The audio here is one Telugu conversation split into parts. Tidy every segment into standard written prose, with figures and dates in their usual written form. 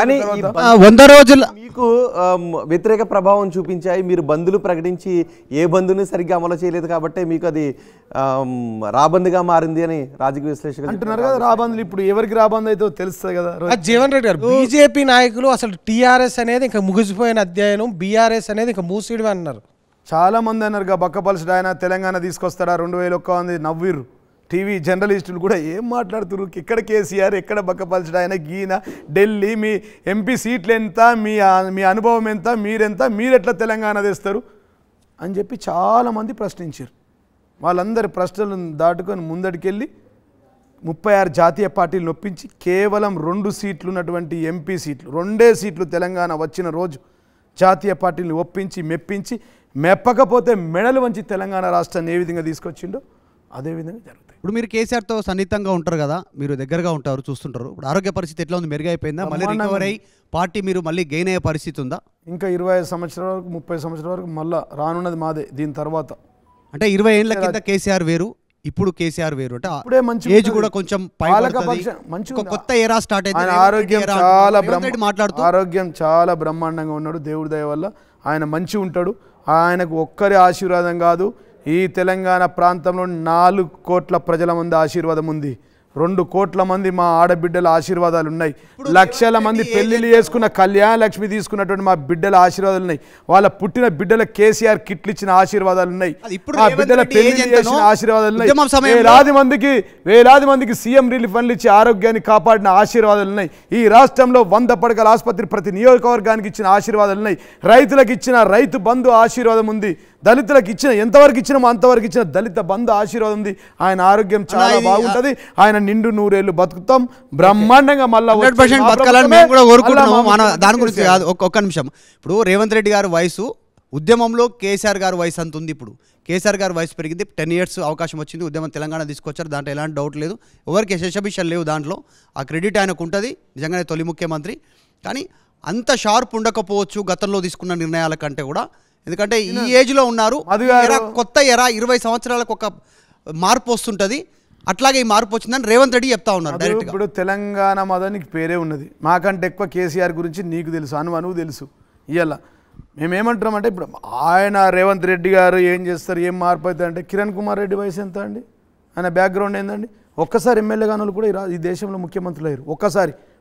కానీ 100 రోజులు మీకు వ్యతిరేక ప్రభావం చూపించాయి. మీరు బంధులు ప్రకటించి ఏ బంధుని సరిగ్గా అమలు చేయలేదు కాబట్టి మీకు అది రాబందుగా మారింది అని రాజకీయ విశ్లేషకులు అంటున్నారు కదా. రాబందులు ఇప్పుడు ఎవరికి రాబందు అయితే తెలుస్తుంది కదా. జీవన్ రెడ్డి గారు, బీజేపీ నాయకులు అసలు టీఆర్ఎస్ అనేది ఇంకా ముగిసిపోయిన అధ్యయనం, బీఆర్ఎస్ అనేది ఇంకా మూసిడమే అన్నారు. చాలా మంది అన్నారు బక్కపలసుడు ఆయన తెలంగాణ తీసుకొస్తాడా 2001 నవ్విర్రు. టీవీ జర్నలిస్టులు కూడా ఏం మాట్లాడుతున్నారు, ఇక్కడ కేసీఆర్ ఎక్కడ బక్కపలసుడు ఆయన, గీన ఢిల్లీ మీ ఎంపీ సీట్లు ఎంత, మీ అనుభవం ఎంత, మీరెట్లా తెలంగాణ తెస్తారు అని చెప్పి చాలామంది ప్రశ్నించారు. వాళ్ళందరి ప్రశ్నలను దాటుకొని ముందటికెళ్ళి 36 జాతీయ పార్టీలు నొప్పించి కేవలం 2 సీట్లు ఉన్నటువంటి ఎంపీ సీట్లు, 2 సీట్లు తెలంగాణ వచ్చిన రోజు జాతీయ పార్టీని ఒప్పించి మెప్పించి, మెప్పకపోతే మెడలు వంచి తెలంగాణ రాష్ట్రాన్ని ఏ విధంగా తీసుకొచ్చిండో అదే విధంగా జరుగుతాయి. ఇప్పుడు మీరు కేసీఆర్తో సన్నిహితంగా ఉంటారు కదా, మీరు దగ్గరగా ఉంటారు, చూస్తుంటారు. ఇప్పుడు ఆరోగ్య పరిస్థితి ఎట్లా ఉంది, మెరుగైపోయిందా, మళ్ళీ రికవర్ అయ్యి పార్టీ మీరు మళ్ళీ గెయిన్ అయ్యే పరిస్థితి ఉందా? ఇంకా 25 సంవత్సరాల వరకు 30 సంవత్సరాల వరకు మళ్ళీ రానున్నది మాదే. దీని తర్వాత అంటే 20 ఏళ్ల కింద కేసీఆర్ వేరు, ఇప్పుడు కేసీఆర్ వేరు. అంటే ఇప్పుడే మంచి ఏజ్ కూడా కొంచెం కొత్త ఎరా స్టార్ట్ అయింది. ఆరోగ్యం చాలా బ్రహ్మాండంగా ఉన్నాడు, దేవుడి దయ వల్ల. ఆయన మంచి ఉంటాడు. ఆయనకు ఒక్కరి ఆశీర్వాదం కాదు, ఈ తెలంగాణ ప్రాంతంలో 4 కోట్ల ప్రజల మంది ఆశీర్వాదం ఉంది. 2 కోట్ల మంది మా ఆడబిడ్డల ఆశీర్వాదాలు ఉన్నాయి. లక్షల మంది పెళ్లిళ్ళు చేసుకున్న కళ్యాణ లక్ష్మి తీసుకున్నటువంటి మా బిడ్డల ఆశీర్వాదాలు ఉన్నాయి. వాళ్ళ పుట్టిన బిడ్డల కేసీఆర్ కిట్లు ఇచ్చిన ఆశీర్వాదాలు ఉన్నాయి. మా బిడ్డల పెళ్లిళ్ళు చేసిన ఆశీర్వాదాలు ఉన్నాయి. వేలాది మందికి సీఎం రిలీఫ్ ఫండ్లు ఇచ్చి ఆరోగ్యాన్ని కాపాడిన ఆశీర్వాదాలు ఉన్నాయి. ఈ రాష్ట్రంలో 100 పడకల ఆసుపత్రి ప్రతి నియోజకవర్గానికి ఇచ్చిన ఆశీర్వాదాలు ఉన్నాయి. రైతులకు ఇచ్చిన రైతు బంధు ఆశీర్వాదం ఉంది. దళితులకు ఇచ్చిన ఎంతవరకు ఇచ్చినామో అంతవరకు ఇచ్చిన దళిత బంధు ఆశీర్వాదం ఉంది. ఆయన ఆరోగ్యం చాలా బాగుంటుంది. ఆయన నిండు 100 ఏళ్ళు బతుకుతాం బ్రహ్మాండంగా. మళ్ళీ 100% బతకాలని మేము కూడా కోరుకుంటున్నాము. మన దాని గురించి ఒక్క నిమిషం. ఇప్పుడు రేవంత్ రెడ్డి గారి వయసు ఉద్యమంలో కేసీఆర్ గారి వయసు అంత ఉంది. ఇప్పుడు కేసీఆర్ గారి వయసు పెరిగింది, 10 years అవకాశం వచ్చింది, ఉద్యమం తెలంగాణ తీసుకొచ్చారు. దాంట్లో ఎలాంటి డౌట్ లేదు, ఎవరికి శశభిషాలు లేవు దాంట్లో. ఆ క్రెడిట్ ఆయనకు ఉంటుంది, నిజంగానే తొలి ముఖ్యమంత్రి. కానీ అంత షార్ప్ ఉండకపోవచ్చు గతంలో తీసుకున్న నిర్ణయాల కంటే కూడా, ఎందుకంటే ఈ ఏజ్లో ఉన్నారు. కొత్త ఎరా 20 సంవత్సరాలకు ఒక మార్పు వస్తుంటుంది. అట్లాగే ఈ మార్పు వచ్చిందని రేవంత్ రెడ్డి చెప్తా ఉన్నారు డైరెక్ట్. ఇప్పుడు తెలంగాణ మదానికి పేరే ఉన్నది. మాకంటే ఎక్కువ కేసీఆర్ గురించి నీకు తెలుసు, అనువు తెలుసు. ఇవాళ మేమేమంటున్నామంటే, ఇప్పుడు ఆయన రేవంత్ రెడ్డి గారు ఏం చేస్తారు, ఏం మార్పు అవుతుంది అంటే, కిరణ్ కుమార్ రెడ్డి వయసు ఎంత అండి, ఆయన బ్యాక్గ్రౌండ్ ఏందండి? ఒక్కసారి ఎమ్మెల్యే గానులు కూడా ఈ దేశంలో ముఖ్యమంత్రులు అయ్యారు.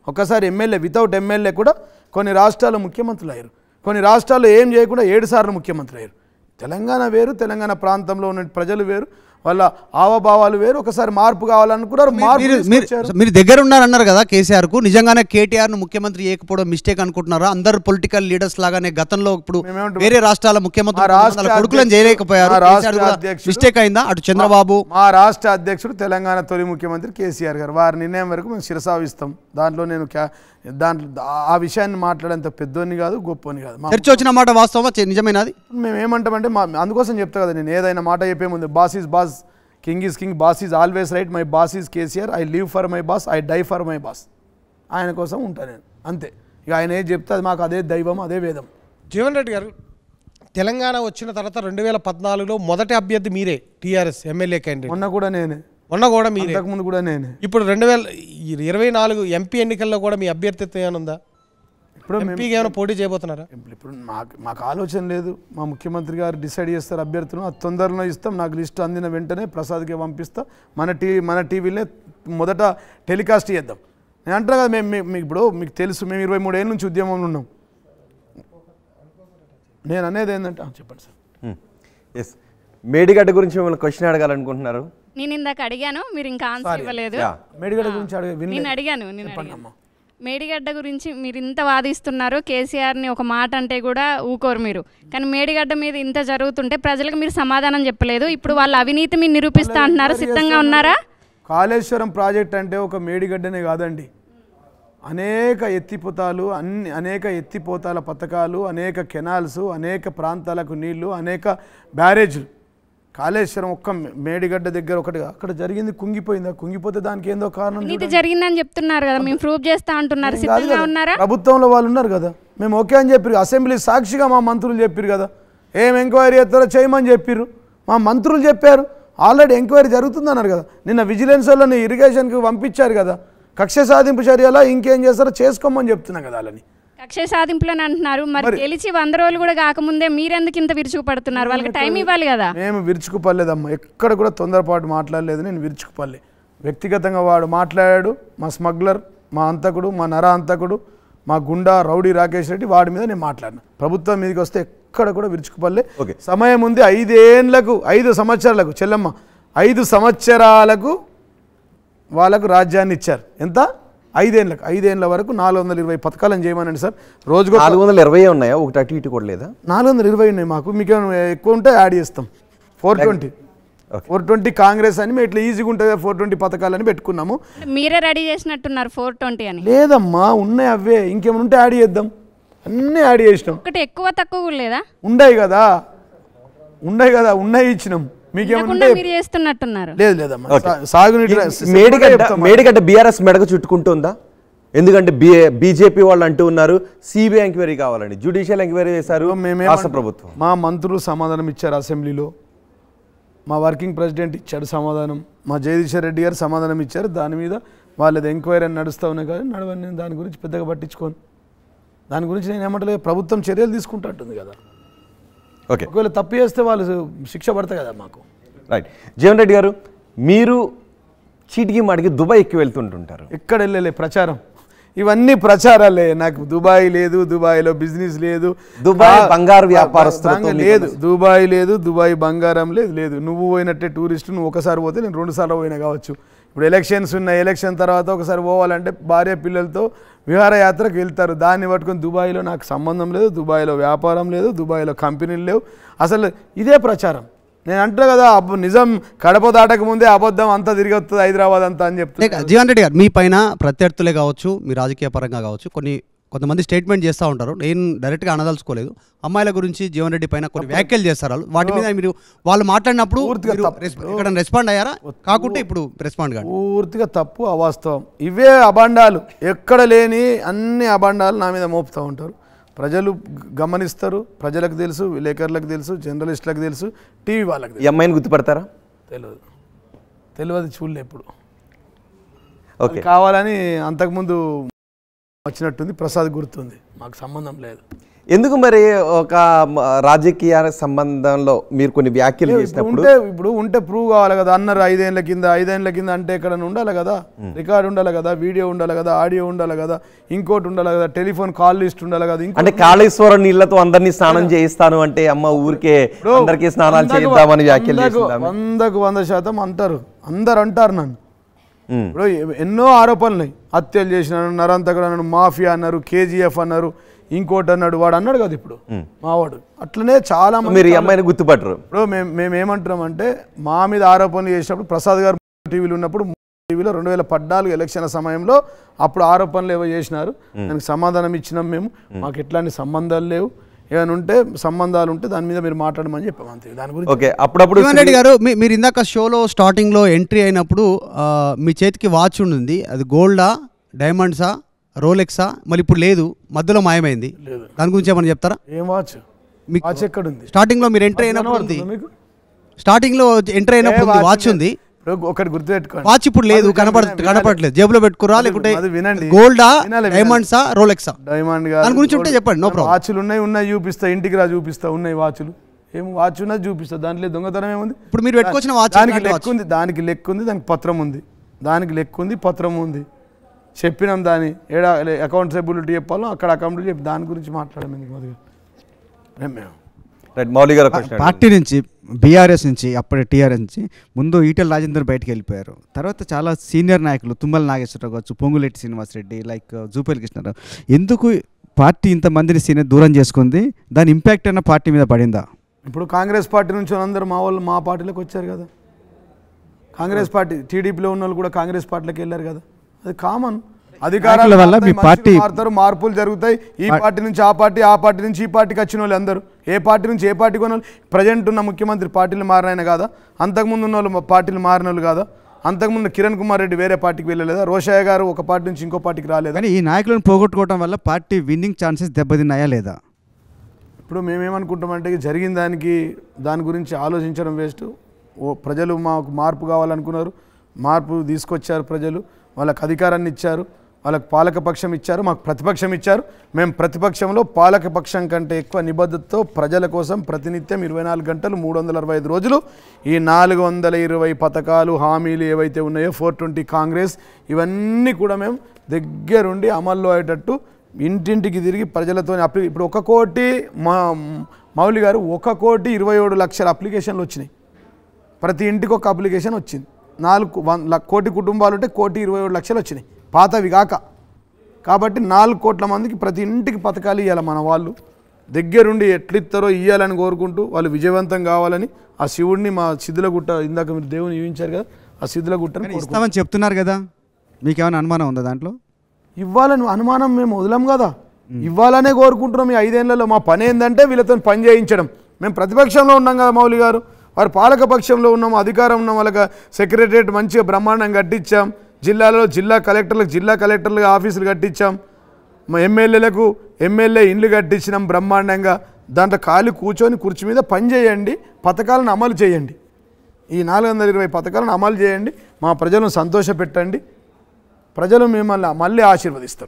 ఒక్కసారి ఎమ్మెల్యే, వితౌట్ ఎమ్మెల్యే కూడా కొన్ని రాష్ట్రాల్లో ముఖ్యమంత్రులు అయ్యారు. కొన్ని రాష్ట్రాల్లో ఏం చేయకుండా 7 సార్లు ముఖ్యమంత్రి అయ్యారు. తెలంగాణ వేరు, తెలంగాణ ప్రాంతంలో ఉన్న ప్రజలు వేరు, వాళ్ళ హావభావాలు వేరు. ఒకసారి మార్పు కావాలనుకున్నారు. మీరు దగ్గర ఉన్నారన్నారు కదా కేసీఆర్ కు, నిజంగానే కేటీఆర్ ను ముఖ్యమంత్రి చేయకపోవడం మిస్టేక్ అనుకుంటున్నారా? అందరు పొలిటికల్ లీడర్స్ లాగానే గతంలో ఇప్పుడు వేరే రాష్ట్రాల ముఖ్యమంత్రి కొడుకులను చేయలేకపోయారు, మిస్టేక్ అయిందా? అటు చంద్రబాబు, మా రాష్ట్ర అధ్యక్షుడు తెలంగాణ తొలి ముఖ్యమంత్రి కేసీఆర్ గారు, వారి నిర్ణయం వరకు మేము శిరసావిస్తాం. దాంట్లో నేను ఆ విషయాన్ని మాట్లాడేంత పెద్దోని కాదు, గొప్పని కాదు. చర్చ వచ్చిన మాట వాస్తవమా, నిజమేనాది? మేము ఏమంటామంటే, అందుకోసం చెప్తా కదా నేను, ఏదైనా మాట చెప్పే ముందు, boss is boss, king is king, boss is always right, my boss is KCR, I live for my boss, I die for my boss. ఆయన కోసం ఉంటా నేను, అంతే. ఇక ఆయన ఏం చెప్తే అది మాకు అదే దైవం, అదే వేదం. జీవన్ రెడ్డి గారు, తెలంగాణ వచ్చిన తర్వాత 2014లో మొదటి అభ్యర్థి మీరే, టీఆర్ఎస్ ఎమ్మెల్యే క్యాండిడేట్. మొన్న కూడా మీరే, ఇంతకుముందు కూడా నేనే. ఇప్పుడు 2024 ఎంపీ ఎన్నికల్లో కూడా మీ అభ్యర్థిత్వం ఏమైనా ఉందా? ఇప్పుడు ఎంపీకి ఏమైనా పోటీ చేయబోతున్నారా? ఇప్పుడు మాకు ఆలోచన లేదు. మా ముఖ్యమంత్రి గారు డిసైడ్ చేస్తారు అభ్యర్థులను, అది తొందరలో ఇస్తాం. నాకు లిస్టు అందిన వెంటనే ప్రసాద్కి పంపిస్తా. మన టీవీలో మొదట టెలికాస్ట్ చేద్దాం. నేను అంటున్నా కదా, మేము ఇప్పుడు మీకు తెలుసు, మేము 23 ఏళ్ళ నుంచి ఉద్యమంలో ఉన్నాం. నేను అనేది ఏంటంటే, చెప్పండి సార్. ఎస్, మేడిగడ్డ గురించి మిమ్మల్ని క్వశ్చన్ అడగాలనుకుంటున్నారు. నేను ఇందాక అడిగాను, మీరు ఇంకా ఆన్సర్ ఇవ్వలేదు. మేడిగడ్డ గురించి నేను అడిగాను. మేడిగడ్డ గురించి మీరు ఇంత వాదిస్తున్నారు, కేసీఆర్ని ఒక మాట అంటే కూడా ఊకోరు మీరు. కానీ మేడిగడ్డ మీద ఇంత జరుగుతుంటే ప్రజలకు మీరు సమాధానం చెప్పలేదు. ఇప్పుడు వాళ్ళ అవినీతి మీరు నిరూపిస్తా అంటున్నారు, సిద్ధంగా ఉన్నారా? కాళేశ్వరం ప్రాజెక్ట్ అంటే ఒక మేడిగడ్డనే కాదండి, అనేక ఎత్తిపోతాల పథకాలు, అనేక కెనాల్స్, అనేక ప్రాంతాలకు నీళ్లు, అనేక బ్యారేజ్లు. కాళేశ్వరం ఒక్క మేడిగడ్డ దగ్గర ఒకటి అక్కడ జరిగింది, కుంగిపోయిందా? కుంగిపోతే దానికి ఏందో కారణం జరిగిందని చెప్తున్నారు కదా, మేము ప్రూవ్ చేస్తా అంటున్నారు, సిద్ధంగా ఉన్నారా? ప్రభుత్వంలో వాళ్ళు ఉన్నారు కదా, మేము ఓకే అని చెప్పారు. అసెంబ్లీ సాక్షిగా మా మంత్రులు చెప్పారు కదా, ఏం ఎంక్వైరీ చేస్తారో చేయమని చెప్పారు. మా మంత్రులు చెప్పారు, ఆల్రెడీ ఎంక్వైరీ జరుగుతుందన్నారు కదా. నిన్న విజిలెన్స్ వాళ్ళని ఇరిగేషన్కి పంపించారు కదా. కక్ష సాధింపు చర్యలా ఇంకేం చేస్తారో చేసుకోమని చెప్తున్నా కదా వాళ్ళని. కక్ష సాధింపులని అంటున్నారు, మరి గెలిచి 100 రోజులు కూడా కాకముందే మీరెందుకు ఇంత విరుచుకుపడుతున్నారు? వాళ్ళకి టైం ఇవ్వాలి కదా. మేము విరుచుకుపడలేదమ్మా, ఎక్కడ కూడా తొందరపాటు మాట్లాడలేదు, నేను విరుచుకుపడలే. వ్యక్తిగతంగా వాడు మాట్లాడాడు, మా స్మగ్లర్, మా అంతకుడు, మా నర అంతకుడు, మా గుండా రౌడీ రాకేష్ రెడ్డి, వాడి మీద నేను మాట్లాడినా. ప్రభుత్వం మీదకి వస్తే ఎక్కడ కూడా విరుచుకుపడలే. సమయం ఉంది, 5 సంవత్సరాలకు చెల్లమ్మ 5 సంవత్సరాలకు వాళ్ళకు రాజ్యాన్ని ఇచ్చారు. ఎంత? 5 ఏళ్ళ వరకు 420 పథకాలను చేయమనండి సార్. రోజుకు 420 ఉన్నాయా? ఒకటి అటు ఇటు కూడా లేదా? 420 ఉన్నాయి మాకు. మీకు ఎక్కువ ఉంటే యాడ్ చేస్తాం. 420 కాంగ్రెస్ అని మేము ఇట్లా ఈజీగా ఉంటుంది 420 పథకాలని పెట్టుకున్నాము. మీరే రెడీ చేసినట్టున్నారు 420 అని. లేదమ్మా, ఉన్నాయి అవే. ఇంకేమైనా ఉంటే యాడ్ చేద్దాం. అన్నీ యాడ్ చేసినాం. ఒకటి ఎక్కువ తక్కువ లేదా? ఉన్నాయి కదా, ఉన్నాయి ఇచ్చినాం. మీకేమన్నా మీరు చేస్తున్నట్టున్నారు. లేదమ్మా, సాగునీటి మేడిగడ్డ బీఆర్ఎస్ మెడకు చుట్టుకుంటుందా? ఎందుకంటే బీజేపీ వాళ్ళు అంటూ ఉన్నారు సిబిఐ ఎంక్వైరీ కావాలని, జ్యుడిషియల్ ఎంక్వైరీ చేశారు రాష్ట్ర ప్రభుత్వం. మా మంత్రులు సమాధానం ఇచ్చారు అసెంబ్లీలో, మా వర్కింగ్ ప్రెసిడెంట్ ఇచ్చాడు సమాధానం, మా జగదీశ్వర్ రెడ్డి గారు సమాధానం ఇచ్చారు. దాని మీద వాళ్ళది ఎంక్వైరీ అని నడుస్తూ ఉన్నాయి కానీ నడవని, నేను దాని గురించి పెద్దగా పట్టించుకోను. దాని గురించి నేను ఏమంటలేదు, ప్రభుత్వం చర్యలు తీసుకుంటుంటుంది కదా. ఓకే, ఒకవేళ తప్పు చేస్తే వాళ్ళు శిక్ష పడతాయి కదా మాకు. రైట్. జీవన్ రెడ్డి గారు, మీరు చీటికి మాటికి దుబాయ్ ఎక్కి వెళ్తుంటుంటారు. ఎక్కడ వెళ్ళలే, ప్రచారం, ఇవన్నీ ప్రచారాలే. నాకు దుబాయ్ లేదు, దుబాయ్లో బిజినెస్ లేదు, దుబాయ్ బంగారు వ్యాపారస్తులు లేదు, దుబాయ్ లేదు, దుబాయ్ బంగారం లేదు. నువ్వు పోయినట్టే టూరిస్ట్, నువ్వు ఒకసారి పోతే నేను 2 సార్లు పోయినా కావచ్చు. ఇప్పుడు ఎలక్షన్స్ ఉన్నాయి, ఎలక్షన్ తర్వాత ఒకసారి పోవాలంటే భార్య పిల్లలతో విహారయాత్రకు వెళ్తారు. దాన్ని పట్టుకొని దుబాయ్లో నాకు సంబంధం లేదు, దుబాయ్లో వ్యాపారం లేదు, దుబాయ్లో కంపెనీలు లేవు. అసలు ఇదే ప్రచారం. నేను అంటా కదా, నిజం కడప దాటక ముందే అబద్ధం అంతా తిరిగి వస్తుంది హైదరాబాద్ అంతా అని చెప్తాను. జీవన్ రెడ్డి గారు, మీ పైన ప్రత్యర్థులే కావచ్చు, మీ రాజకీయ పరంగా కావచ్చు, కొంతమంది స్టేట్మెంట్ చేస్తూ ఉంటారు. నేను డైరెక్ట్గా అనదలుచుకోలేదు. అమ్మాయిల గురించి జీవన్ రెడ్డి పైన కొన్ని వ్యాఖ్యలు చేస్తారు. వాటి మీద మీరు వాళ్ళు మాట్లాడినప్పుడు ఇక్కడ రెస్పాండ్ అయ్యారా? కాకుంటే ఇప్పుడు రెస్పాండ్ కాదు. పూర్తిగా తప్పు, అవాస్తవం. ఇవే అభాండాలు, ఎక్కడ లేని అన్ని అభాండాలు నా మీద మోపుతూ ఉంటారు. ప్రజలు గమనిస్తారు, ప్రజలకు తెలుసు, విలేకరులకు తెలుసు, జర్నలిస్టులకు తెలుసు, టీవీ వాళ్ళకి తెలుసు. ఈ అమ్మాయిని గుర్తుపడతారా? తెలియదు, చూడలే ఎప్పుడు. ఓకే, కావాలని అంతకుముందు వచ్చినట్టుంది, ప్రసాద్ గుర్తుంది, మాకు సంబంధం లేదు. ఎందుకు మరి ఒక రాజకీయ సంబంధంలో మీరు కొన్ని వ్యాఖ్యలు చేసినప్పుడు ఇప్పుడు ఉంటే ప్రూవ్ కావాలి కదా. అన్నారు 5 ఏళ్ల కింద అంటే ఎక్కడ ఉండాలి కదా, రికార్డు ఉండాలి కదా, వీడియో ఉండాలి కదా, ఆడియో ఉండాలి కదా, ఇంకోటి ఉండాలి కదా, టెలిఫోన్ కాల్ లిస్ట్ ఉండాలి కదా. అంటే కాళేశ్వరం నీళ్లతో అందరినీ స్నానం చేయిస్తాను అంటే అమ్మ ఊరికే అందరికీ స్నానాలు చేద్దామని వ్యాఖ్యలు చేసింది. 100కు 100% అంటారు, అందరు అంటారు నన్ను. ఇప్పుడు ఎన్నో ఆరోపణలు, హత్యలు చేసినాను, నరంతకుడు అన్నాడు, మాఫియా అన్నారు, KGF అన్నారు, ఇంకోటి అన్నాడు, వాడు అన్నాడు కదా ఇప్పుడు మావాడు. అట్లనే చాలా మంది అమ్మాయిని గుర్తుపట్టరు. ఇప్పుడు మేము ఏమంటున్నామంటే, మా మీద ఆరోపణలు చేసినప్పుడు ప్రసాద్ గారు టీవీలో ఉన్నప్పుడు, టీవీలో 2014 ఎలక్షన్ల సమయంలో అప్పుడు ఆరోపణలు ఏవో చేసినారు. దానికి సమాధానం ఇచ్చినాం మేము. మాకు ఎట్లాంటి సంబంధాలు లేవు, ఏమైనా ఉంటే సంబంధాలు ఉంటే దాని మీద మీరు మాట్లాడమని చెప్పాము అంతే. దాని గురించి ఓకే. అప్పుడప్పుడు జీవన్ రెడ్డి గారు, మీరు ఇందాక షోలో స్టార్టింగ్లో ఎంట్రీ అయినప్పుడు మీ చేతికి వాచ్ ఉండింది, అది గోల్డా, డైమండ్సా, రోలెక్సా, మళ్ళీ ఇప్పుడు లేదు, మధ్యలో మాయమైంది. దాని గురించి ఏమన్నా చెప్తారా? ఏం వాచ్? వాచ్ ఎక్కడ ఉంది? స్టార్టింగ్ లో మీరు ఎంటర్ అయినప్పుడు ఉంది, స్టార్టింగ్ లో ఎంటర్ అయినప్పుడు వాచ్ ఉంది. ఒకటి గుర్తుపెట్టుకోండి, వాచ్ ఇప్పుడు లేదు, కనపడట్లేదు. జేబులో పెట్టుకురా, లేకుంటే గోల్డా, డైమండ్సా, రోలెక్సా? డైమండ్ దాని గురించి ఉంటే చెప్పండి. No problem. వాచ్లు ఉన్నాయి చూపిస్తా, ఇంటికి రా చూపిస్తా, ఉన్నాయి వాచ్లు. ఏం వాచ్ ఉన్నది చూపిస్తా, దాంట్లో దొంగతనం ఏముంది? ఇప్పుడు మీరు పెట్టుకొచ్చిన వాచ్ దానికి లెక్క ఉంది, దానికి పత్రం ఉంది, దానికి లెక్క ఉంది, పత్రం ఉంది. చెప్పినాం దాన్ని ఏడా అకౌంటబిలిటీ చెప్పాలో అక్కడ అకౌంట్ చెప్పి దాని గురించి మాట్లాడమని పార్టీ నుంచి, బీఆర్ఎస్ నుంచి, అప్పటి టీఆర్ఎస్ నుంచి ముందు ఈటెల రాజేందర్ బయటకు వెళ్ళిపోయారు. తర్వాత చాలా సీనియర్ నాయకులు, తుమ్మల నాగేశ్వరరావు కావచ్చు, పొంగులేటి శ్రీనివాసరెడ్డి, లైక్ జూపల్లి కృష్ణారావు, ఎందుకు పార్టీ ఇంతమందిని సీనియర్ దూరం చేసుకుంది? దాని ఇంపాక్ట్ అయినా పార్టీ మీద పడిందా? ఇప్పుడు కాంగ్రెస్ పార్టీ నుంచి అందరూ మా వాళ్ళు మా పార్టీలోకి వచ్చారు కదా. కాంగ్రెస్ పార్టీ, టీడీపీలో ఉన్న వాళ్ళు కూడా కాంగ్రెస్ పార్టీలోకి వెళ్ళారు కదా. అది కామన్. అధికారాల వల్ల మీ పార్టీ మారుతారు, మార్పులు జరుగుతాయి. ఈ పార్టీ నుంచి ఆ పార్టీ, ఆ పార్టీ నుంచి ఈ పార్టీకి వచ్చిన వాళ్ళు అందరూ ఏ పార్టీ నుంచి ఏ పార్టీకి ఉన్న వాళ్ళు, ప్రజెంట్ ఉన్న ముఖ్యమంత్రి పార్టీలు మారినాయన కాదా? అంతకుముందు ఉన్న వాళ్ళు పార్టీలు మారిన వాళ్ళు కాదా? అంతకుముందు కిరణ్ కుమార్ రెడ్డి వేరే పార్టీకి వెళ్ళలేదా? రోషయ్య గారు ఒక పార్టీ నుంచి ఇంకో పార్టీకి రాలేదా? కానీ ఈ నాయకులను పోగొట్టుకోవడం వల్ల పార్టీ విన్నింగ్ ఛాన్సెస్ దెబ్బతిన్నాయా లేదా? ఇప్పుడు మేమేమనుకుంటామంటే, జరిగిన దాని గురించి ఆలోచించడం వేస్ట్. ప్రజలు మాకు మార్పు కావాలనుకున్నారు, మార్పు తీసుకొచ్చారు ప్రజలు. వాళ్ళకి అధికారాన్ని ఇచ్చారు, వాళ్ళకి పాలకపక్షం ఇచ్చారు, మాకు ప్రతిపక్షం ఇచ్చారు. మేము ప్రతిపక్షంలో పాలకపక్షం కంటే ఎక్కువ నిబద్ధతతో ప్రజల కోసం ప్రతినిత్యం 24 గంటలు 365 రోజులు ఈ 420 పథకాలు హామీలు ఏవైతే ఉన్నాయో 420 కాంగ్రెస్ ఇవన్నీ కూడా మేము దగ్గరుండి అమల్లో అయ్యేటట్టు ఇంటింటికి తిరిగి ప్రజలతో ఇప్పుడు 1 కోటి మౌలి గారు 1,27,00,000 అప్లికేషన్లు వచ్చినాయి. ప్రతి ఇంటికి ఒక అప్లికేషన్ వచ్చింది. 4 కోటి కుటుంబాలు ఉంటే 1,27,00,000 వచ్చినాయి పాతవి కాక. కాబట్టి 4 కోట్ల మందికి ప్రతి ఇంటికి పథకాలు ఇవ్వాలి. మన వాళ్ళు దగ్గరుండి ఎట్లిస్తారో ఇవ్వాలని కోరుకుంటూ వాళ్ళు విజయవంతం కావాలని ఆ శివుడిని మా సిద్ధులగుట్ట ఇందాక మీరు దేవుని ఇవ్వించారు కదా, ఆ సిద్ధులగుట్టని ఇస్తామని చెప్తున్నారు కదా, మీకేమైనా అనుమానం ఉందా దాంట్లో? ఇవ్వాలని అనుమానం మేము వదలం కదా, ఇవ్వాలనే కోరుకుంటున్నాం. ఈ 5 ఏళ్లలో మా పని ఏంటంటే వీళ్ళతో పని చేయించడం. మేము ప్రతిపక్షంలో ఉన్నాం కదా మౌలి గారు, వారు పాలకపక్షంలో ఉన్నాం, అధికారం ఉన్నాం. వాళ్ళకి సెక్రటరియట్ మంచిగా బ్రహ్మాండం కట్టించాం, జిల్లాలో జిల్లా కలెక్టర్లకు ఆఫీసులు కట్టించాం, మా ఎమ్మెల్యేలకు ఎమ్మెల్యే ఇండ్లు కట్టించినాం బ్రహ్మాండంగా. దాంట్లో ఖాళీ కూర్చొని కుర్చీ మీద పని చేయండి, పథకాలను అమలు చేయండి. ఈ 420 పథకాలను అమలు చేయండి, మా ప్రజలను సంతోషపెట్టండి, ప్రజలు మిమ్మల్ని మళ్ళీ ఆశీర్వదిస్తారు.